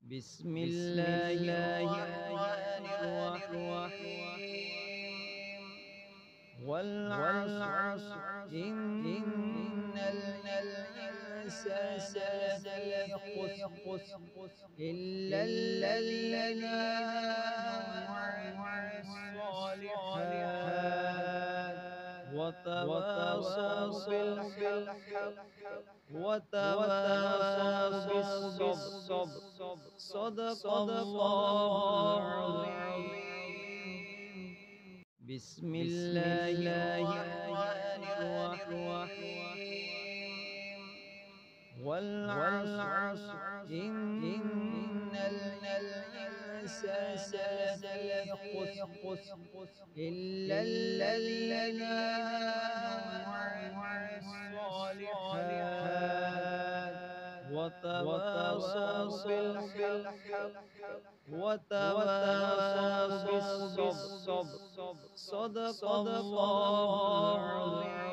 بسم الله الرحمن الرحيم والعصر إن الإنسان لفي خسر إلا الذين آمنوا وعملوا الصالحات وتواصوا بالحق وتواصوا بالصبر صدق الله العظيم. بسم الله الرحمن الرحيم والعصر إن الإنسان لفي خسر إلا الذين آمنوا وعملوا الصالحات وتواصوا بالحق وتواصوا بالصبر صدق الله العظيم.